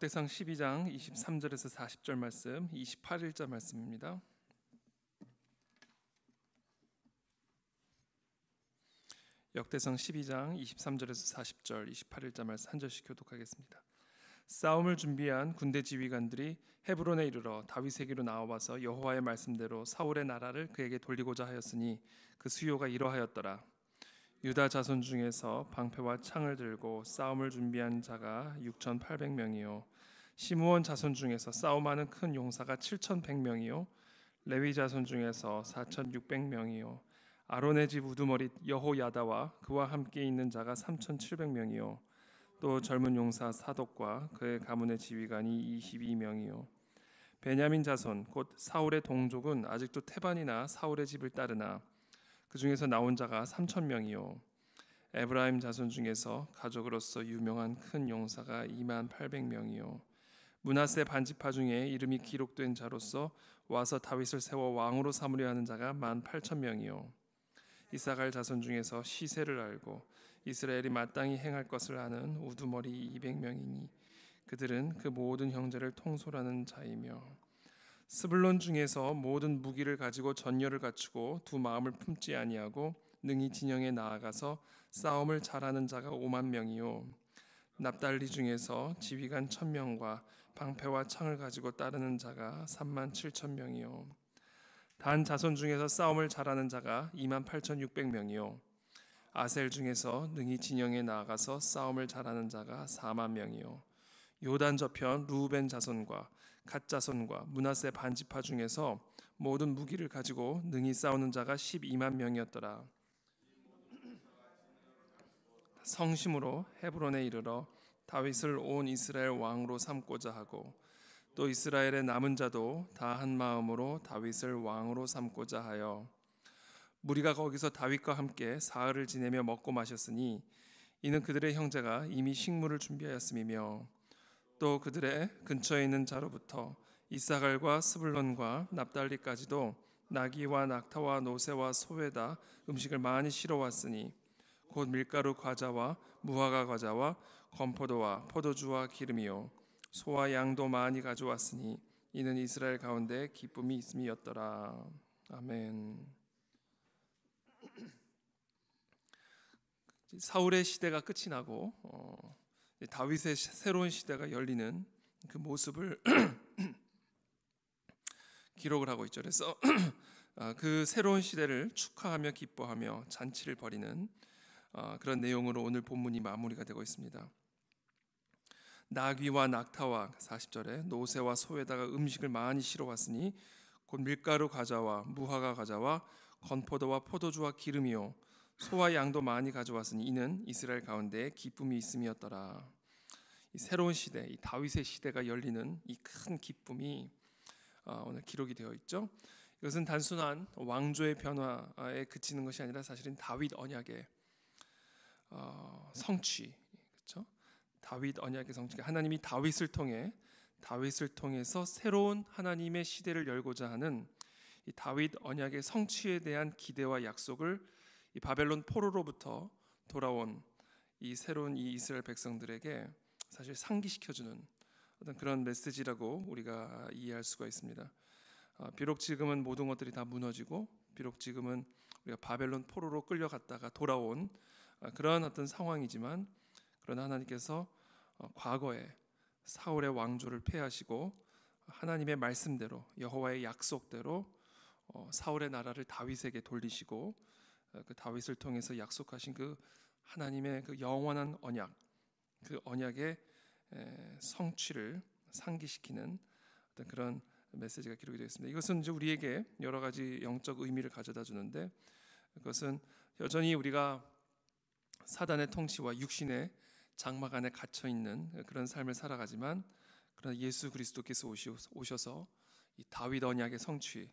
역대상 12장 23절에서 40절 말씀, 28일자 말씀입니다. 역대상 12장 23절에서 40절, 28일자 말씀 한 절씩 교독하겠습니다. 싸움을 준비한 군대 지휘관들이 헤브론에 이르러 다윗에게로 나와서 여호와의 말씀대로 사울의 나라를 그에게 돌리고자 하였으니 그 수요가 이러하였더라. 유다 자손 중에서 방패와 창을 들고 싸움을 준비한 자가 6,800명이요 시므온 자손 중에서 싸움하는 큰 용사가 7,100명이요 레위 자손 중에서 4,600명이요 아론의 집 우두머리 여호야다와 그와 함께 있는 자가 3,700명이요 또 젊은 용사 사독과 그의 가문의 지휘관이 22명이요 베냐민 자손 곧 사울의 동족은 아직도 태반이나 사울의 집을 따르나 그 중에서 나온 자가 3,000명이요 에브라임 자손 중에서 가족으로서 유명한 큰 용사가 28,000명이요 므낫세 반지파 중에 이름이 기록된 자로서 와서 다윗을 세워 왕으로 삼으려 하는 자가 18,000명이요 이사갈 자손 중에서 시세를 알고 이스라엘이 마땅히 행할 것을 아는 우두머리 200명이니 그들은 그 모든 형제를 통솔하는 자이며 스불론 중에서 모든 무기를 가지고 전열을 갖추고 두 마음을 품지 아니하고 능히 진영에 나아가서 싸움을 잘하는 자가 5만 명이요 납달리 중에서 지휘관 1,000명과 방패와 창을 가지고 따르는 자가 37,000명이요 단 자손 중에서 싸움을 잘하는 자가 28,600명이요 아셀 중에서 능히 진영에 나아가서 싸움을 잘하는 자가 4만 명이요 요단 저편 루벤 자손과 갓 자손과 므낫세 반지파 중에서 모든 무기를 가지고 능히 싸우는 자가 12만 명이었더라. 성심으로 헤브론에 이르러 다윗을 온 이스라엘 왕으로 삼고자 하고 또 이스라엘의 남은 자도 다 한 마음으로 다윗을 왕으로 삼고자 하여 무리가 거기서 다윗과 함께 사흘을 지내며 먹고 마셨으니 이는 그들의 형제가 이미 식물을 준비하였음이며 또 그들의 근처에 있는 자로부터 이사갈과 스불론과 납달리까지도 나귀와 낙타와 노새와 소에다 음식을 많이 실어왔으니 곧 밀가루 과자와 무화과 과자와 건포도와 포도주와 기름이요 소와 양도 많이 가져왔으니 이는 이스라엘 가운데 기쁨이 있음이었더라. 아멘. 사울의 시대가 끝이 나고 다윗의 새로운 시대가 열리는 그 모습을 기록을 하고 있죠. 그래서 그 새로운 시대를 축하하며 기뻐하며 잔치를 벌이는 그런 내용으로 오늘 본문이 마무리가 되고 있습니다. 나귀와 낙타와 40절에 노새와 소에다가 음식을 많이 실어왔으니 곧 밀가루 과자와 무화과 과자와 건포도와 포도주와 기름이요 소와 양도 많이 가져왔으니 이는 이스라엘 가운데 기쁨이 있음이었더라. 이 새로운 시대, 이 다윗의 시대가 열리는 이 큰 기쁨이 오늘 기록이 되어 있죠. 이것은 단순한 왕조의 변화에 그치는 것이 아니라 사실은 다윗 언약의 성취, 그렇죠? 다윗 언약의 성취. 하나님이 다윗을 통해서 새로운 하나님의 시대를 열고자 하는 이 다윗 언약의 성취에 대한 기대와 약속을 이 바벨론 포로로부터 돌아온 이 새로운 이 이스라엘 백성들에게 사실 상기시켜주는 어떤 그런 메시지라고 우리가 이해할 수가 있습니다. 비록 지금은 모든 것들이 다 무너지고 비록 지금은 우리가 바벨론 포로로 끌려갔다가 돌아온 그런 어떤 상황이지만 그러나 하나님께서 과거에 사울의 왕조를 폐하시고 하나님의 말씀대로 여호와의 약속대로 사울의 나라를 다윗에게 돌리시고 그 다윗을 통해서 약속하신 그 하나님의 그 영원한 언약, 그 언약의 성취를 상기시키는 어떤 그런 메시지가 기록이 되어 있습니다. 이것은 이제 우리에게 여러 가지 영적 의미를 가져다 주는데 그것은 여전히 우리가 사단의 통치와 육신의 장막 안에 갇혀 있는 그런 삶을 살아가지만 그러나 예수 그리스도께서 오셔서 이 다윗 언약의 성취,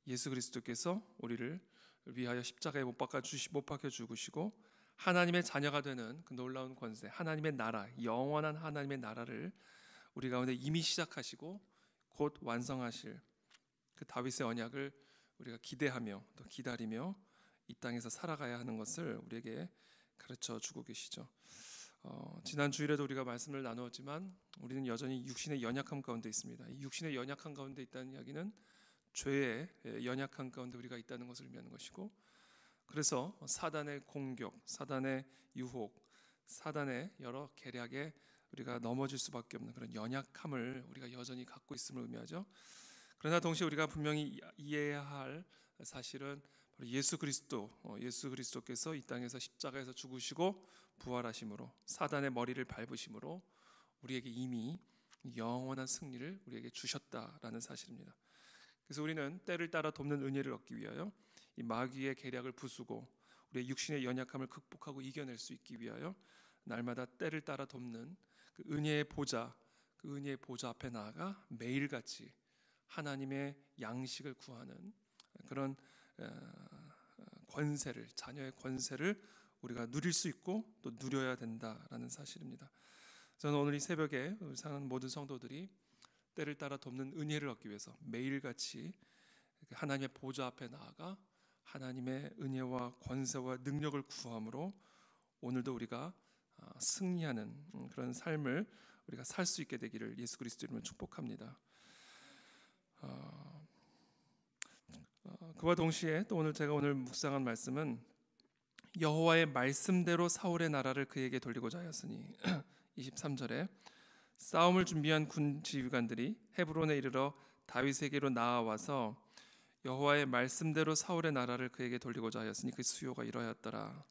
예수 그리스도께서 우리를 위하여 십자가에 못 박혀 죽으시고 하나님의 자녀가 되는 그 놀라운 권세, 하나님의 나라, 영원한 하나님의 나라를 우리 가운데 이미 시작하시고 곧 완성하실 그 다윗의 언약을 우리가 기대하며 또 기다리며 이 땅에서 살아가야 하는 것을 우리에게 가르쳐 주고 계시죠. 지난 주일에도 우리가 말씀을 나누었지만 우리는 여전히 육신의 연약함 가운데 있습니다. 이 육신의 연약함 가운데 있다는 이야기는 죄의 연약함 가운데 우리가 있다는 것을 의미하는 것이고, 그래서 사단의 공격, 사단의 유혹, 사단의 여러 계략에 우리가 넘어질 수밖에 없는 그런 연약함을 우리가 여전히 갖고 있음을 의미하죠. 그러나 동시에 우리가 분명히 이해해야 할 사실은 바로 예수 그리스도께서 이 땅에서 십자가에서 죽으시고 부활하심으로, 사단의 머리를 밟으심으로 우리에게 이미 영원한 승리를 우리에게 주셨다라는 사실입니다. 그래서 우리는 때를 따라 돕는 은혜를 얻기 위하여 이 마귀의 계략을 부수고 우리의 육신의 연약함을 극복하고 이겨낼 수 있기 위하여 날마다 때를 따라 돕는 그 은혜의 보좌 앞에 나아가 매일같이 하나님의 양식을 구하는 그런 권세를, 자녀의 권세를 우리가 누릴 수 있고 또 누려야 된다라는 사실입니다. 저는 오늘 이 새벽에 사는 모든 성도들이 때를 따라 돕는 은혜를 얻기 위해서 매일같이 하나님의 보좌 앞에 나아가 하나님의 은혜와 권세와 능력을 구함으로 오늘도 우리가 승리하는 그런 삶을 우리가 살 수 있게 되기를 예수 그리스도 이름으로 축복합니다. 그와 동시에 또 제가 오늘 묵상한 말씀은 여호와의 말씀대로 사울의 나라를 그에게 돌리고자 하였으니 23절에 싸움을 준비한 군 지휘관들이 헤브론에 이르러 다윗에게로 나아와서 여호와의 말씀대로 사울의 나라를 그에게 돌리고자 하였으니 그 수요가 이러하였더라.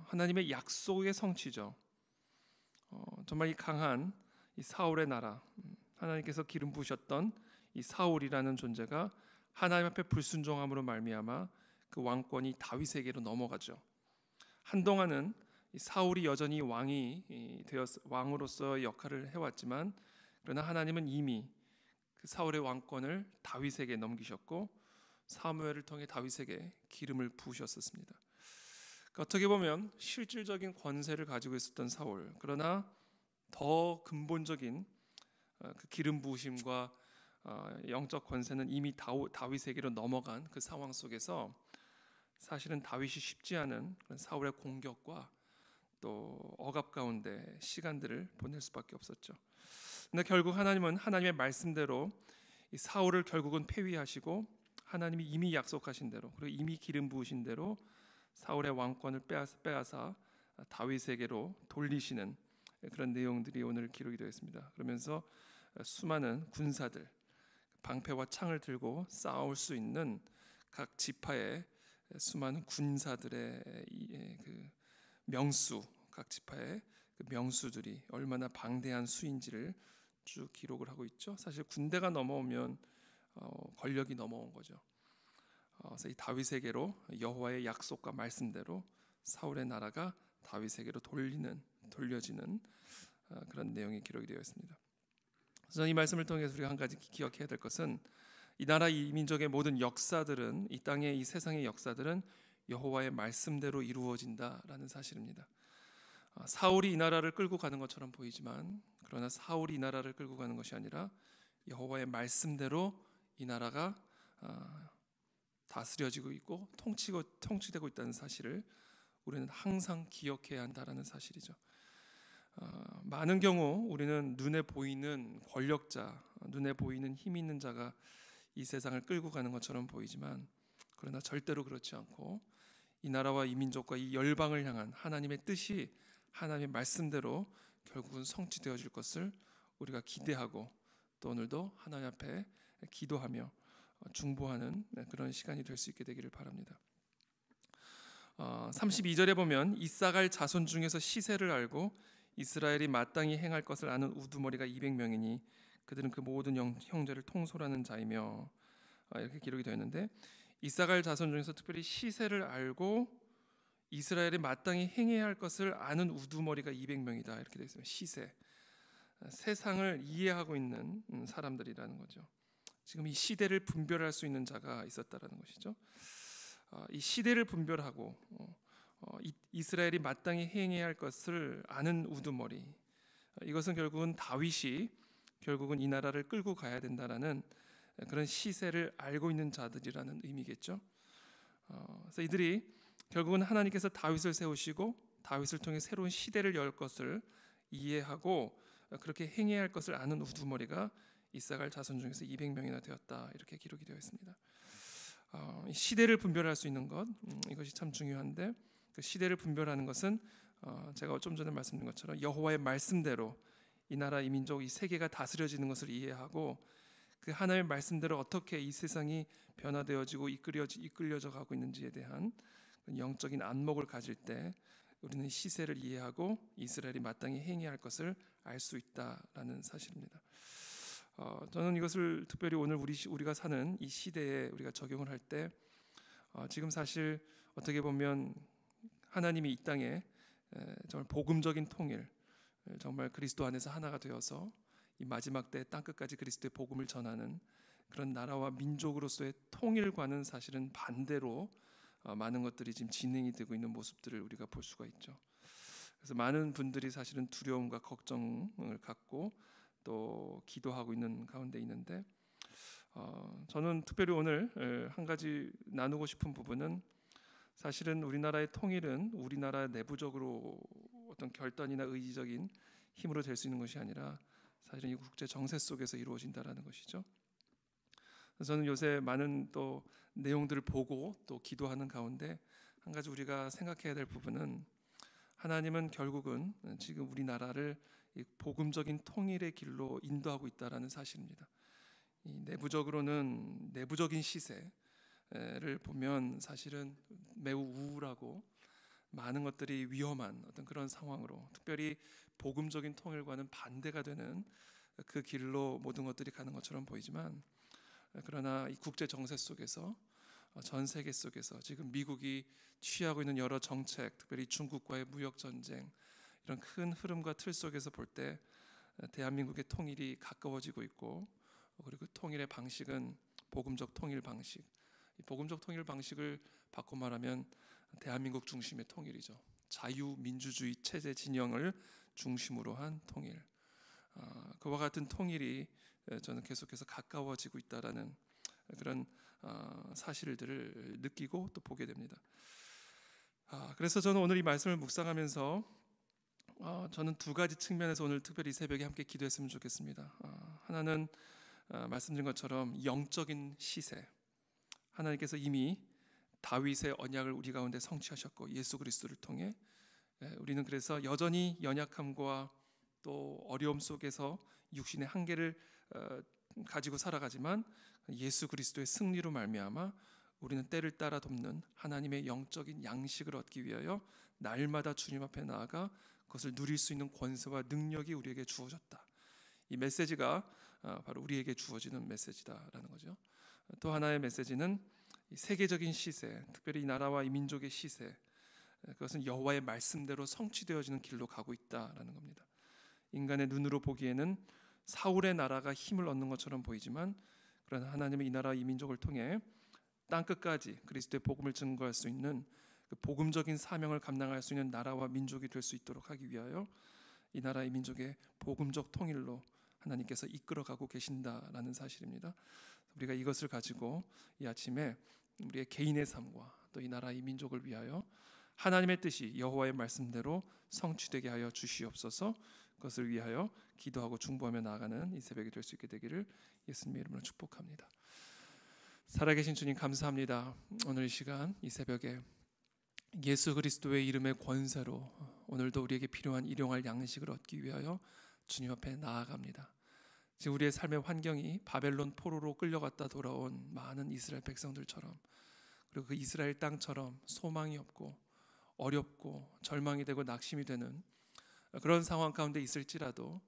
하나님의 약속의 성취죠. 정말 이 강한 이 사울의 나라, 하나님께서 기름 부으셨던 이 사울이라는 존재가 하나님 앞에 불순종함으로 말미암아 그 왕권이 다윗에게로 넘어가죠. 한동안은 이 사울이 여전히 왕으로서 역할을 해왔지만, 그러나 하나님은 이미 그 사울의 왕권을 다윗에게 넘기셨고 사무엘을 통해 다윗에게 기름을 부으셨었습니다. 그러니까 어떻게 보면 실질적인 권세를 가지고 있었던 사울, 그러나 더 근본적인 그 기름 부으심과 영적 권세는 이미 다윗에게로 넘어간 그 상황 속에서 사실은 다윗이 쉽지 않은 사울의 공격과 또 억압 가운데 시간들을 보낼 수밖에 없었죠. 근데 결국 하나님은 하나님의 말씀대로 이 사울을 결국은 폐위하시고 하나님이 이미 약속하신 대로, 그리고 이미 기름 부으신 대로 사울의 왕권을 빼앗아 다윗에게로 돌리시는 그런 내용들이 오늘 기록이 되어 있습니다. 그러면서 수많은 군사들, 방패와 창을 들고 싸울 수 있는 각 지파의 수많은 군사들의 그 명수, 각 지파의 그 명수들이 얼마나 방대한 수인지를 쭉 기록을 하고 있죠. 사실 군대가 넘어오면 권력이 넘어온 거죠. 그래서 이 다윗에게로 여호와의 약속과 말씀대로 사울의 나라가 다윗에게로 돌려지는 그런 내용이 기록이 되어 있습니다. 그래서 이 말씀을 통해서 우리가 한 가지 기억해야 될 것은 이 나라 이 민족의 모든 역사들은, 이 땅의 이 세상의 역사들은 여호와의 말씀대로 이루어진다라는 사실입니다. 사울이 이 나라를 끌고 가는 것처럼 보이지만, 그러나 사울이 이 나라를 끌고 가는 것이 아니라 여호와의 말씀대로 이 나라가 다스려지고 있고 통치되고 있다는 사실을 우리는 항상 기억해야 한다라는 사실이죠. 많은 경우 우리는 눈에 보이는 권력자, 눈에 보이는 힘 있는 자가 이 세상을 끌고 가는 것처럼 보이지만, 그러나 절대로 그렇지 않고 이 나라와 이 민족과 이 열방을 향한 하나님의 뜻이 하나님의 말씀대로 결국은 성취되어질 것을 우리가 기대하고 또 오늘도 하나님 앞에 기도하며 중보하는 그런 시간이 될 수 있게 되기를 바랍니다. 32절에 보면 이사갈 자손 중에서 시세를 알고 이스라엘이 마땅히 행할 것을 아는 우두머리가 200명이니 그들은 그 모든 형제를 통솔하는 자이며, 이렇게 기록이 되어 있는데, 이사갈 자손 중에서 특별히 시세를 알고 이스라엘이 마땅히 행해야 할 것을 아는 우두머리가 200명이다 이렇게 되어 있습니다. 시세, 세상을 이해하고 있는 사람들이라는 거죠. 지금 이 시대를 분별할 수 있는 자가 있었다라는 것이죠. 이 시대를 분별하고 이스라엘이 마땅히 행해야 할 것을 아는 우두머리, 이것은 결국은 다윗이 결국은 이 나라를 끌고 가야 된다라는 그런 시세를 알고 있는 자들이라는 의미겠죠. 그래서 이들이 결국은 하나님께서 다윗을 세우시고 다윗을 통해 새로운 시대를 열 것을 이해하고 그렇게 행해야 할 것을 아는 우두머리가 이사갈 자손 중에서 200명이나 되었다, 이렇게 기록이 되어 있습니다. 시대를 분별할 수 있는 것, 이것이 참 중요한데, 그 시대를 분별하는 것은 제가 좀 전에 말씀드린 것처럼 여호와의 말씀대로 이 나라, 이 민족, 이 세계가 다스려지는 것을 이해하고 그 하나님의 말씀대로 어떻게 이 세상이 변화되어지고 이끌려져 가고 있는지에 대한 영적인 안목을 가질 때 우리는 시세를 이해하고 이스라엘이 마땅히 행해야 할 것을 알 수 있다라는 사실입니다. 저는 이것을 특별히 오늘 우리가 사는 이 시대에 우리가 적용을 할 때 지금 사실 어떻게 보면 하나님이 이 땅에 정말 복음적인 통일, 정말 그리스도 안에서 하나가 되어서 이 마지막 때 땅끝까지 그리스도의 복음을 전하는 그런 나라와 민족으로서의 통일과는 사실은 반대로 많은 것들이 지금 진행이 되고 있는 모습들을 우리가 볼 수가 있죠. 그래서 많은 분들이 사실은 두려움과 걱정을 갖고 또 기도하고 있는 가운데 있는데, 저는 특별히 오늘 한 가지 나누고 싶은 부분은 사실은 우리나라의 통일은 우리나라 내부적으로 어떤 결단이나 의지적인 힘으로 될 수 있는 것이 아니라 사실은 이 국제 정세 속에서 이루어진다라는 것이죠. 그래서 저는 요새 많은 또 내용들을 보고 또 기도하는 가운데 한 가지 우리가 생각해야 될 부분은, 하나님은 결국은 지금 우리나라를 이 복음적인 통일의 길로 인도하고 있다라는 사실입니다. 이 내부적으로는 내부적인 시세를 보면 사실은 매우 우울하고 많은 것들이 위험한 어떤 그런 상황으로, 특별히 복음적인 통일과는 반대가 되는 그 길로 모든 것들이 가는 것처럼 보이지만, 그러나 이 국제 정세 속에서 전 세계 속에서 지금 미국이 취하고 있는 여러 정책, 특별히 중국과의 무역 전쟁, 이런 큰 흐름과 틀 속에서 볼 때 대한민국의 통일이 가까워지고 있고, 그리고 그 통일의 방식은 복음적 통일 방식. 이 복음적 통일 방식을 바꿔 말하면 대한민국 중심의 통일이죠. 자유민주주의 체제 진영을 중심으로 한 통일. 그와 같은 통일이 저는 계속해서 가까워지고 있다라는 그런 사실들을 느끼고 또 보게 됩니다. 그래서 저는 오늘 이 말씀을 묵상하면서 저는 두 가지 측면에서 오늘 특별히 새벽에 함께 기도했으면 좋겠습니다. 하나는 말씀드린 것처럼 영적인 시세, 하나님께서 이미 다윗의 언약을 우리 가운데 성취하셨고 예수 그리스도를 통해 우리는 그래서 여전히 연약함과 또 어려움 속에서 육신의 한계를 가지고 살아가지만 예수 그리스도의 승리로 말미암아 우리는 때를 따라 돕는 하나님의 영적인 양식을 얻기 위하여 날마다 주님 앞에 나아가 그것을 누릴 수 있는 권세와 능력이 우리에게 주어졌다. 이 메시지가 바로 우리에게 주어지는 메시지다라는 거죠. 또 하나의 메시지는 이 세계적인 시세, 특별히 이 나라와 이 민족의 시세, 그것은 여호와의 말씀대로 성취되어지는 길로 가고 있다라는 겁니다. 인간의 눈으로 보기에는 사울의 나라가 힘을 얻는 것처럼 보이지만, 그러나 하나님은 이 나라 이 민족을 통해 땅 끝까지 그리스도의 복음을 증거할 수 있는 그 복음적인 사명을 감당할 수 있는 나라와 민족이 될 수 있도록 하기 위하여 이 나라 이 민족의 복음적 통일로 하나님께서 이끌어가고 계신다라는 사실입니다. 우리가 이것을 가지고 이 아침에 우리의 개인의 삶과 또 이 나라 이 민족을 위하여 하나님의 뜻이 여호와의 말씀대로 성취되게 하여 주시옵소서. 그것을 위하여 기도하고 중보하며 나아가는 이 새벽이 될 수 있게 되기를 예수님의 이름으로 축복합니다. 살아계신 주님 감사합니다. 오늘 이 시간 이 새벽에 예수 그리스도의 이름의 권세로 오늘도 우리에게 필요한 일용할 양식을 얻기 위하여 주님 앞에 나아갑니다. 지금 우리의 삶의 환경이 바벨론 포로로 끌려갔다 돌아온 많은 이스라엘 백성들처럼, 그리고 그 이스라엘 땅처럼 소망이 없고 어렵고 절망이 되고 낙심이 되는 그런 상황 가운데 있을지라도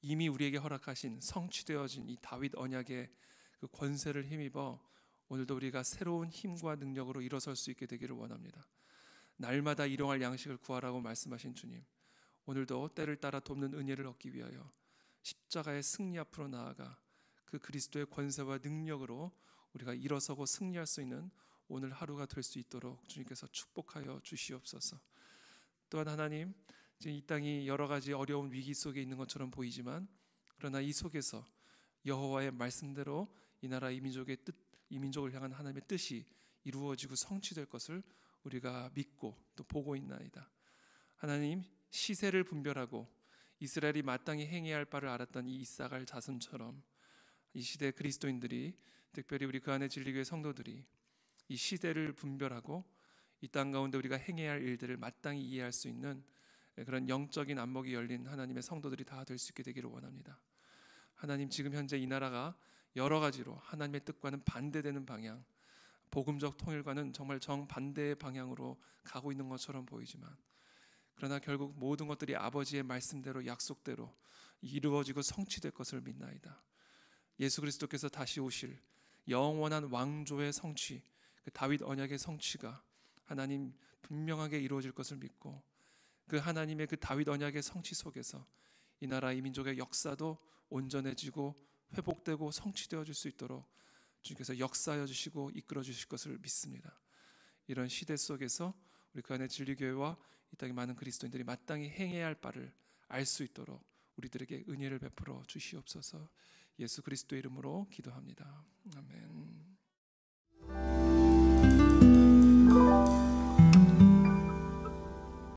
이미 우리에게 허락하신 성취되어진 이 다윗 언약의 그 권세를 힘입어 오늘도 우리가 새로운 힘과 능력으로 일어설 수 있게 되기를 원합니다. 날마다 일용할 양식을 구하라고 말씀하신 주님, 오늘도 때를 따라 돕는 은혜를 얻기 위하여 십자가의 승리 앞으로 나아가 그 그리스도의 권세와 능력으로 우리가 일어서고 승리할 수 있는 오늘 하루가 될 수 있도록 주님께서 축복하여 주시옵소서. 또한 하나님, 지금 이 땅이 여러 가지 어려운 위기 속에 있는 것처럼 보이지만, 그러나 이 속에서 여호와의 말씀대로 이 나라 이 민족의 뜻, 이 민족을 향한 하나님의 뜻이 이루어지고 성취될 것을 우리가 믿고 또 보고 있나이다. 하나님, 시세를 분별하고 이스라엘이 마땅히 행해야 할 바를 알았던 이 이사갈 자손처럼 이 시대 그리스도인들이, 특별히 우리 그 안에 진리교회 성도들이 이 시대를 분별하고 이 땅 가운데 우리가 행해야 할 일들을 마땅히 이해할 수 있는 그런 영적인 안목이 열린 하나님의 성도들이 다 될 수 있게 되기를 원합니다. 하나님, 지금 현재 이 나라가 여러 가지로 하나님의 뜻과는 반대되는 방향, 복음적 통일과는 정말 정반대의 방향으로 가고 있는 것처럼 보이지만, 그러나 결국 모든 것들이 아버지의 말씀대로 약속대로 이루어지고 성취될 것을 믿나이다. 예수 그리스도께서 다시 오실 영원한 왕조의 성취, 그 다윗 언약의 성취가 하나님 분명하게 이루어질 것을 믿고, 그 하나님의 그 다윗 언약의 성취 속에서 이 나라 이 민족의 역사도 온전해지고 회복되고 성취되어질 수 있도록 주님께서 역사하여 주시고 이끌어 주실 것을 믿습니다. 이런 시대 속에서 우리 그 안에 진리교회와 이 땅의 많은 그리스도인들이 마땅히 행해야 할 바를 알 수 있도록 우리들에게 은혜를 베풀어 주시옵소서. 예수 그리스도의 이름으로 기도합니다. 아멘.